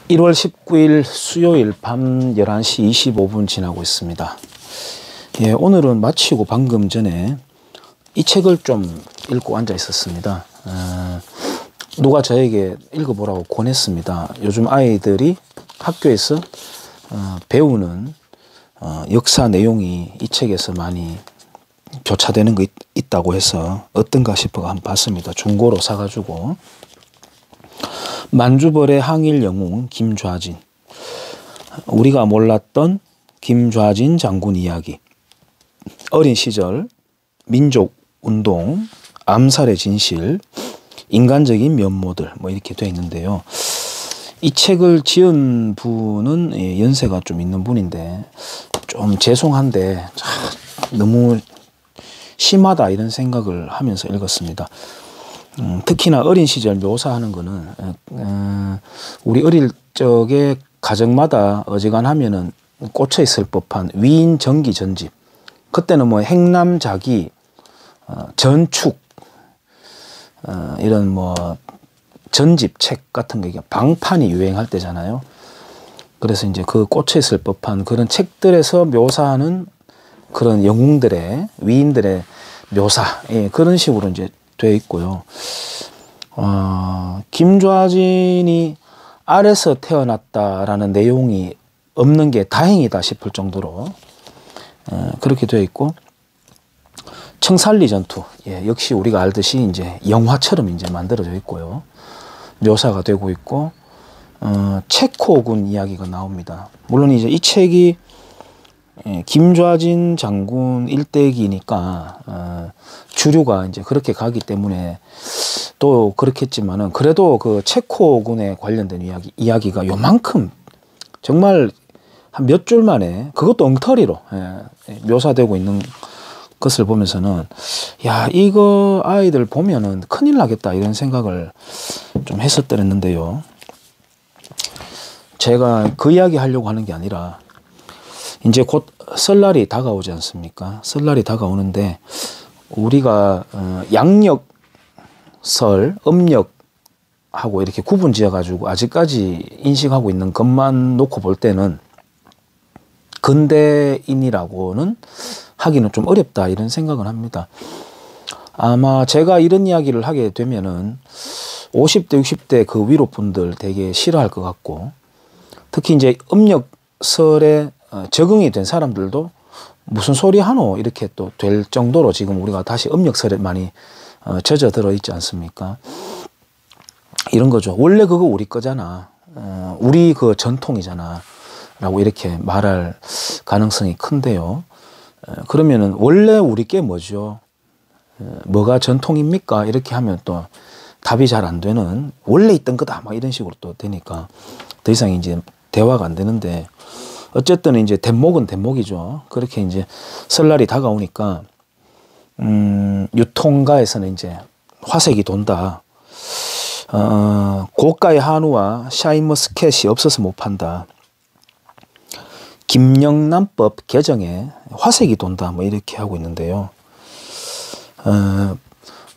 1월 19일 수요일 밤 11시 25분 지나고 있습니다. 예, 오늘은 마치고 방금 전에 이 책을 좀 읽고 앉아 있었습니다. 누가 저에게 읽어보라고 권했습니다. 요즘 아이들이 학교에서 배우는 역사 내용이 이 책에서 많이 교차되는 거 있다고 해서 어떤가 싶어 한번 봤습니다. 중고로 사가지고. 만주벌의 항일 영웅 김좌진, 우리가 몰랐던 김좌진 장군 이야기, 어린 시절 민족운동, 암살의 진실, 인간적인 면모들 뭐 이렇게 되어 있는데요. 이 책을 지은 분은 연세가 좀 있는 분인데 좀 죄송한데 너무 심하다 이런 생각을 하면서 읽었습니다. 특히나 어린 시절 묘사하는 거는 우리 어릴 적에 가정마다 어지간하면은 꽂혀 있을 법한 위인 정기 전집, 그때는 뭐 행남자기, 전축, 이런 뭐 전집 책 같은 게 방판이 유행할 때잖아요. 그래서 이제 그 꽂혀 있을 법한 그런 책들에서 묘사하는 그런 영웅들의, 위인들의 묘사, 그런 식으로 이제 되어 있고요. 김좌진이 알에서 태어났다라는 내용이 없는 게 다행이다 싶을 정도로 그렇게 되어 있고, 청산리 전투, 역시 우리가 알듯이 이제 영화처럼 이제 만들어져 있고요. 묘사가 되고 있고, 체코군 이야기가 나옵니다. 물론 이제 이 책이 김좌진 장군 일대기니까 주류가 이제 그렇게 가기 때문에 또 그렇겠지만은, 그래도 그 체코군에 관련된 이야기가 요만큼 정말 한 몇 줄 만에, 그것도 엉터리로 묘사되고 있는 것을 보면서는 야, 이거 아이들 보면은 큰일 나겠다 이런 생각을 좀 했었더랬는데요. 제가 그 이야기 하려고 하는 게 아니라, 이제 곧 설날이 다가오지 않습니까? 설날이 다가오는데 우리가 양력설, 음력하고 이렇게 구분 지어가지고 아직까지 인식하고 있는 것만 놓고 볼 때는 근대인이라고는 하기는 좀 어렵다 이런 생각을 합니다. 아마 제가 이런 이야기를 하게 되면은 50대, 60대 그 위로 분들 되게 싫어할 것 같고, 특히 이제 음력설에 적응이 된 사람들도 무슨 소리 하노 이렇게 또 될 정도로 지금 우리가 다시 음력설에 많이 젖어들어 있지 않습니까? 이런 거죠. 원래 그거 우리 거잖아, 우리 그 전통이잖아 라고 이렇게 말할 가능성이 큰데요. 그러면은 원래 우리 게 뭐죠? 뭐가 전통입니까? 이렇게 하면 또 답이 잘 안 되는, 원래 있던 거다 막 이런 식으로 또 되니까 더 이상 이제 대화가 안 되는데, 어쨌든 이제 대목은 대목이죠. 그렇게 이제 설날이 다가오니까 유통가에서는 이제 화색이 돈다. 고가의 한우와 샤인머스켓이 없어서 못 판다. 김영란법 개정에 화색이 돈다. 뭐 이렇게 하고 있는데요.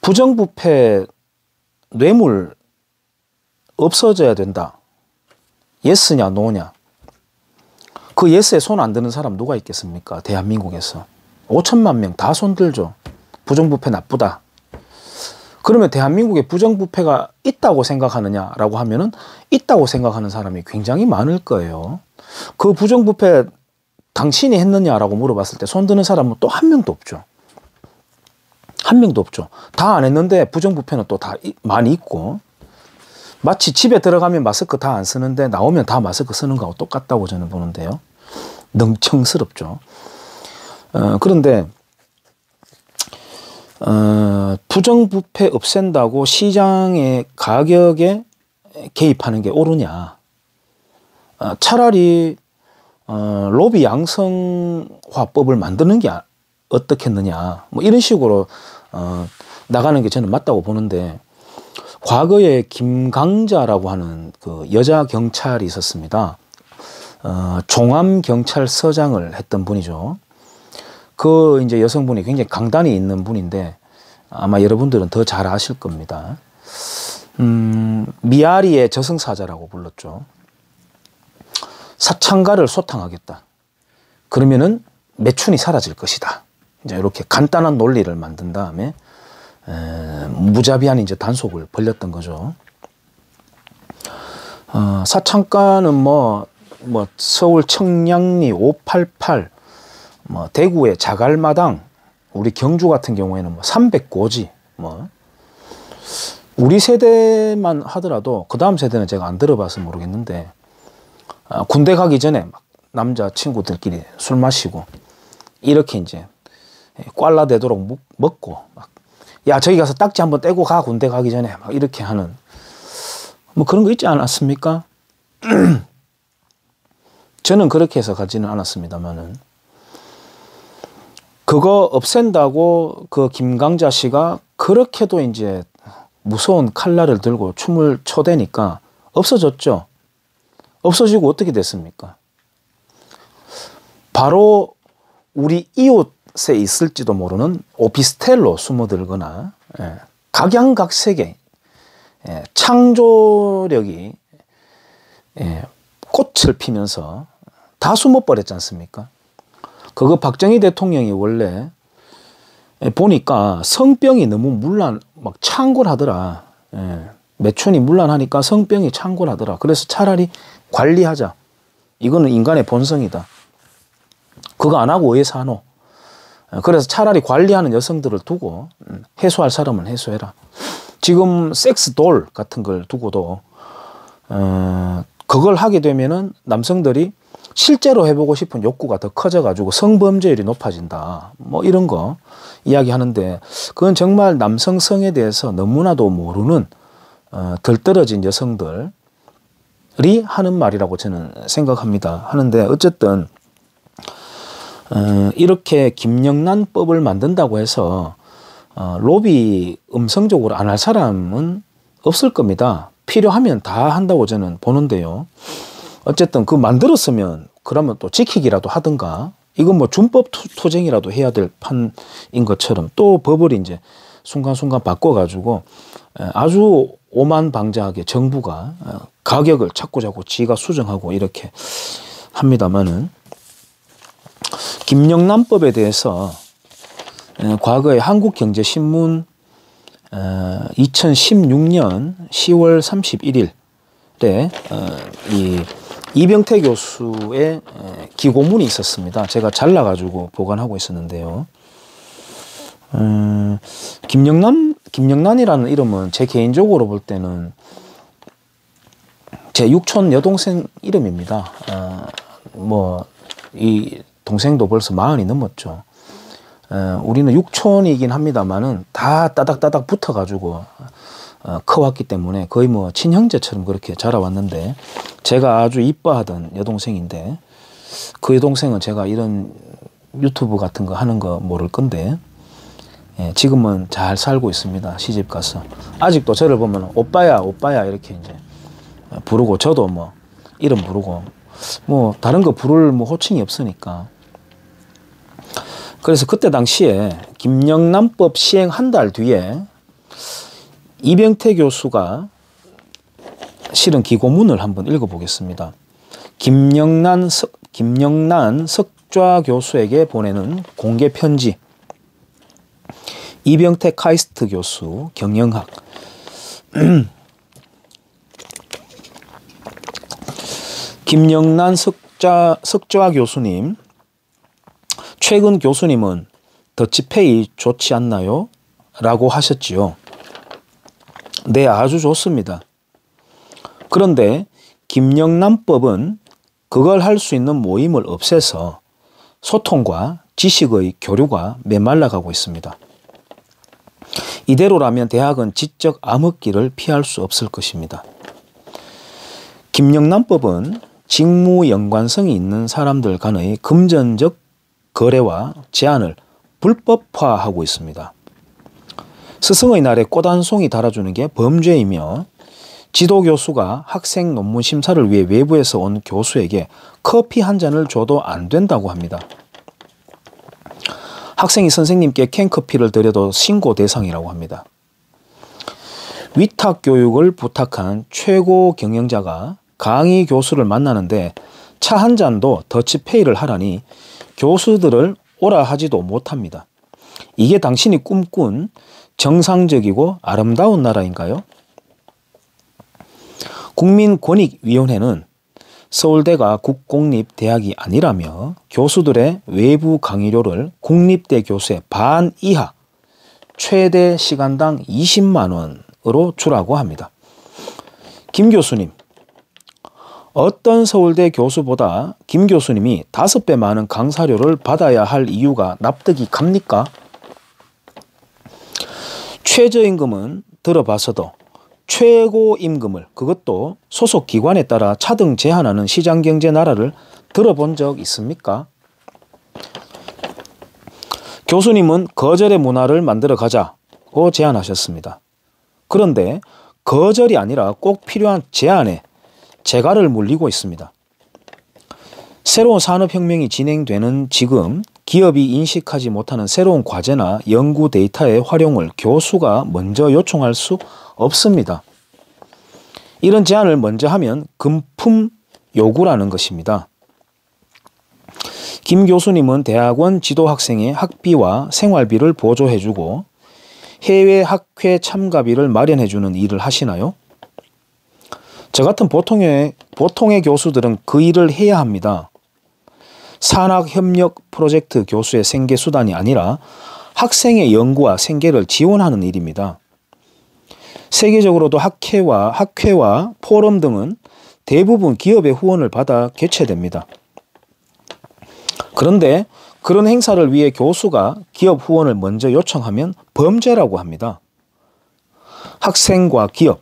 부정부패 뇌물 없어져야 된다. 예스냐 노냐. 그 예스에 손 안 드는 사람 누가 있겠습니까? 대한민국에서 5천만 명 다 손들죠. 부정부패 나쁘다. 그러면 대한민국에 부정부패가 있다고 생각하느냐라고 하면은 있다고 생각하는 사람이 굉장히 많을 거예요. 그 부정부패 당신이 했느냐라고 물어봤을 때 손 드는 사람은 또 한 명도 없죠. 한 명도 없죠. 다 안 했는데 부정부패는 또 다 많이 있고, 마치 집에 들어가면 마스크 다 안 쓰는데 나오면 다 마스크 쓰는 거하고 똑같다고 저는 보는데요. 능청스럽죠. 그런데 부정부패 없앤다고 시장의 가격에 개입하는 게 옳으냐. 차라리 로비 양성화법을 만드는 게 어떻겠느냐. 뭐 이런 식으로 나가는 게 저는 맞다고 보는데, 과거에 김강자라고 하는 그 여자 경찰이 있었습니다. 종암경찰서장을 했던 분이죠. 그 이제 여성분이 굉장히 강단이 있는 분인데 아마 여러분들은 더 잘 아실 겁니다. 미아리의 저승사자라고 불렀죠. 사창가를 소탕하겠다. 그러면은 매춘이 사라질 것이다. 이제 이렇게 간단한 논리를 만든 다음에 무자비한 이제 단속을 벌였던 거죠. 사창가는 뭐 서울 청량리 588, 뭐 대구의 자갈마당, 우리 경주 같은 경우에는 뭐 300고지, 뭐 우리 세대만 하더라도 그 다음 세대는 제가 안 들어봐서 모르겠는데 군대 가기 전에 막 남자 친구들끼리 술 마시고 이렇게 이제 꽐라되도록 먹고 막, 야 저기 가서 딱지 한번 떼고 가 군대 가기 전에 막 이렇게 하는 뭐 그런 거 있지 않았습니까? 저는 그렇게 해서 가지는 않았습니다만은 그거 없앤다고 그 김강자 씨가 그렇게도 이제 무서운 칼날을 들고 춤을 춰대니까 없어졌죠. 없어지고 어떻게 됐습니까? 바로 우리 이웃에 있을지도 모르는 오피스텔로 숨어들거나 각양각색의 창조력이 꽃을 피면서 다 숨어버렸지 않습니까? 그거 박정희 대통령이 원래 보니까 성병이 너무 막 창궐하더라. 매춘이 문란하니까 성병이 창궐하더라. 그래서 차라리 관리하자. 이거는 인간의 본성이다. 그거 안 하고 왜 사노? 그래서 차라리 관리하는 여성들을 두고 해소할 사람은 해소해라. 지금 섹스돌 같은 걸 두고도 그걸 하게 되면은 남성들이 실제로 해보고 싶은 욕구가 더 커져가지고 성범죄율이 높아진다. 뭐 이런 거 이야기하는데 그건 정말 남성성에 대해서 너무나도 모르는 덜 떨어진 여성들이 하는 말이라고 저는 생각합니다. 하는데 어쨌든 이렇게 김영란법을 만든다고 해서 로비 음성적으로 안 할 사람은 없을 겁니다. 필요하면 다 한다고 저는 보는데요. 어쨌든 그 만들었으면 그러면 또 지키기라도 하든가 이건 뭐 준법 투쟁이라도 해야 될 판인 것처럼 또 법을 이제 순간순간 바꿔가지고 아주 오만방자하게 정부가 가격을 자꾸 지가 수정하고 이렇게 합니다만은 김영란법에 대해서 과거에 한국경제신문 2016년 10월 31일에 이 이병태 교수의 기고문이 있었습니다. 제가 잘라가지고 보관하고 있었는데요. 김영란이라는 이름은 제 개인적으로 볼 때는 제 육촌 여동생 이름입니다. 뭐 이 동생도 벌써 40이 넘었죠. 우리는 육촌이긴 합니다만은 다 따닥따닥 붙어가지고 커왔기 때문에 거의 뭐 친형제처럼 그렇게 자라왔는데 제가 아주 이뻐하던 여동생인데 그 여동생은 제가 이런 유튜브 같은 거 하는 거 모를 건데 지금은 잘 살고 있습니다. 시집 가서 아직도 저를 보면 오빠야 이렇게 이제 부르고 저도 뭐 이름 부르고 뭐 다른 거 부를 뭐 호칭이 없으니까 그래서 그때 당시에 김영란법 시행 한 달 뒤에 이병태 교수가 실은 기고문을 한번 읽어보겠습니다. 김영란 석좌 교수에게 보내는 공개 편지. 이병태 카이스트 교수 경영학. 김영란 석좌 교수님, 최근 교수님은 더치페이 좋지 않나요? 라고 하셨지요. 네, 아주 좋습니다. 그런데 김영란법은 그걸 할 수 있는 모임을 없애서 소통과 지식의 교류가 메말라가고 있습니다. 이대로라면 대학은 지적 암흑기를 피할 수 없을 것입니다. 김영란법은 직무 연관성이 있는 사람들 간의 금전적 거래와 제한을 불법화하고 있습니다. 스승의 날에 꽃 한 송이 달아주는 게 범죄이며 지도교수가 학생 논문 심사를 위해 외부에서 온 교수에게 커피 한 잔을 줘도 안 된다고 합니다. 학생이 선생님께 캔커피를 드려도 신고 대상이라고 합니다. 위탁 교육을 부탁한 최고 경영자가 강의 교수를 만나는데 차 한 잔도 더치페이를 하라니 교수들을 오라 하지도 못합니다. 이게 당신이 꿈꾼 정상적이고 아름다운 나라인가요? 국민권익위원회는 서울대가 국공립대학이 아니라며 교수들의 외부 강의료를 국립대 교수의 반 이하 최대 시간당 20만 원으로 주라고 합니다. 김 교수님, 어떤 서울대 교수보다 김 교수님이 5배 많은 강사료를 받아야 할 이유가 납득이 갑니까? 최저임금은 들어봐서도 최고임금을, 그것도 소속 기관에 따라 차등 제한하는 시장경제 나라를 들어본 적 있습니까? 교수님은 거절의 문화를 만들어 가자고 제안하셨습니다. 그런데 거절이 아니라 꼭 필요한 제안에 재갈을 물리고 있습니다. 새로운 산업혁명이 진행되는 지금 기업이 인식하지 못하는 새로운 과제나 연구 데이터의 활용을 교수가 먼저 요청할 수 없습니다. 이런 제안을 먼저 하면 금품 요구라는 것입니다. 김 교수님은 대학원 지도 학생의 학비와 생활비를 보조해주고 해외 학회 참가비를 마련해주는 일을 하시나요? 저 같은 보통의 교수들은 그 일을 해야 합니다. 산학협력 프로젝트 교수의 생계수단이 아니라 학생의 연구와 생계를 지원하는 일입니다. 세계적으로도 학회와 포럼 등은 대부분 기업의 후원을 받아 개최됩니다. 그런데 그런 행사를 위해 교수가 기업 후원을 먼저 요청하면 범죄라고 합니다. 학생과 기업,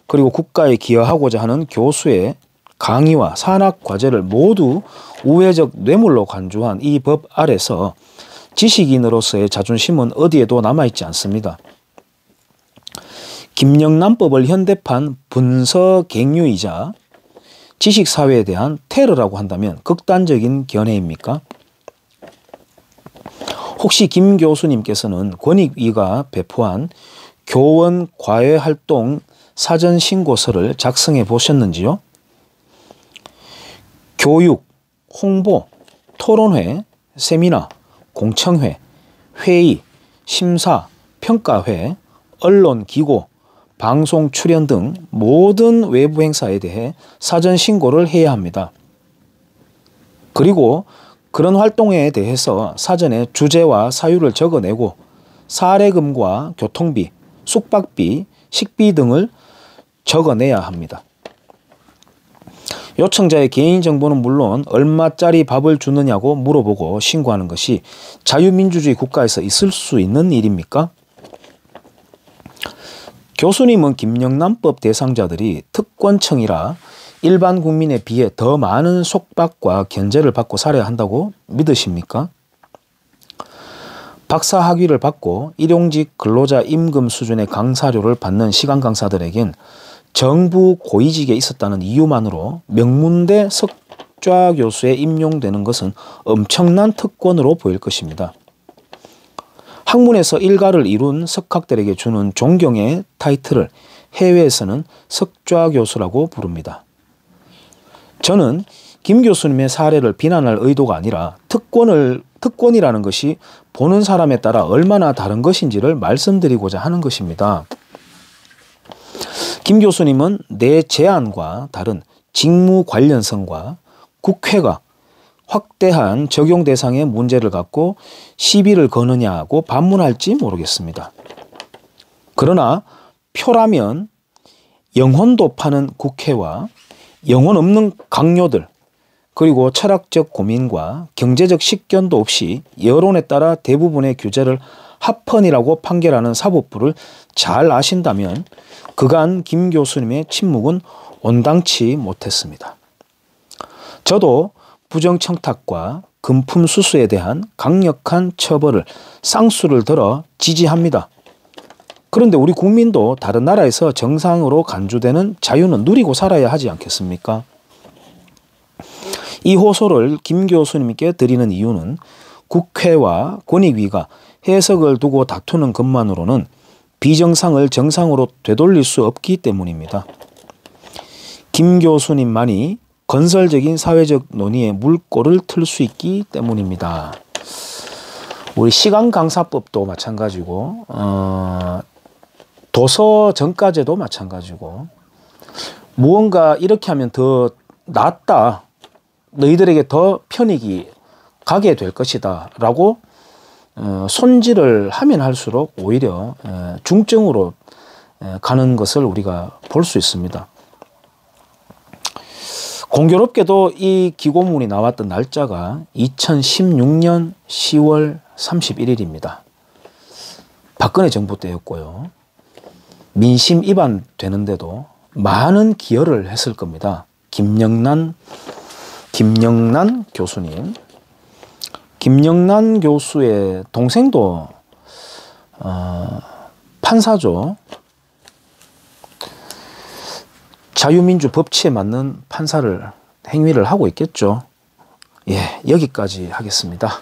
그리고 국가에 기여하고자 하는 교수의 강의와 산학 과제를 모두 우회적 뇌물로 간주한 이 법 아래서 지식인으로서의 자존심은 어디에도 남아있지 않습니다. 김영란법을 현대판 분서갱유이자 지식사회에 대한 테러라고 한다면 극단적인 견해입니까? 혹시 김 교수님께서는 권익위가 배포한 교원 과외활동 사전신고서를 작성해 보셨는지요? 교육, 홍보, 토론회, 세미나, 공청회, 회의, 심사, 평가회, 언론 기고, 방송 출연 등 모든 외부 행사에 대해 사전 신고를 해야 합니다. 그리고 그런 활동에 대해서 사전에 주제와 사유를 적어내고 사례금과 교통비, 숙박비, 식비 등을 적어내야 합니다. 요청자의 개인정보는 물론 얼마짜리 밥을 주느냐고 물어보고 신고하는 것이 자유민주주의 국가에서 있을 수 있는 일입니까? 교수님은 김영란법 대상자들이 특권층이라 일반 국민에 비해 더 많은 속박과 견제를 받고 살아야 한다고 믿으십니까? 박사 학위를 받고 일용직 근로자 임금 수준의 강사료를 받는 시간 강사들에겐 정부 고위직에 있었다는 이유만으로 명문대 석좌 교수에 임용되는 것은 엄청난 특권으로 보일 것입니다. 학문에서 일가를 이룬 석학들에게 주는 존경의 타이틀을 해외에서는 석좌 교수라고 부릅니다. 저는 김 교수님의 사례를 비난할 의도가 아니라 특권이라는 것이 보는 사람에 따라 얼마나 다른 것인지를 말씀드리고자 하는 것입니다. 김 교수님은 내 제안과 다른 직무 관련성과 국회가 확대한 적용 대상의 문제를 갖고 시비를 거느냐고 반문할지 모르겠습니다. 그러나 표라면 영혼도 파는 국회와 영혼 없는 강요들, 그리고 철학적 고민과 경제적 식견도 없이 여론에 따라 대부분의 규제를 합헌이라고 판결하는 사법부를 잘 아신다면 그간 김 교수님의 침묵은 온당치 못했습니다. 저도 부정청탁과 금품수수에 대한 강력한 처벌을 쌍수를 들어 지지합니다. 그런데 우리 국민도 다른 나라에서 정상으로 간주되는 자유는 누리고 살아야 하지 않겠습니까? 이 호소를 김 교수님께 드리는 이유는 국회와 권익위가 해석을 두고 다투는 것만으로는 비정상을 정상으로 되돌릴 수 없기 때문입니다. 김 교수님만이 건설적인 사회적 논의에 물꼬를 틀 수 있기 때문입니다. 우리 시간강사법도 마찬가지고 도서정가제도 마찬가지고 무언가 이렇게 하면 더 낫다, 너희들에게 더 편익이 가게 될 것이다 라고 손질을 하면 할수록 오히려 중증으로 가는 것을 우리가 볼 수 있습니다. 공교롭게도 이 기고문이 나왔던 날짜가 2016년 10월 31일입니다. 박근혜 정부 때였고요. 민심 위반되는데도 많은 기여를 했을 겁니다. 김영란 교수님. 김영란 교수의 동생도 판사죠. 자유민주 법치에 맞는 판사를 행위를 하고 있겠죠. 예, 여기까지 하겠습니다.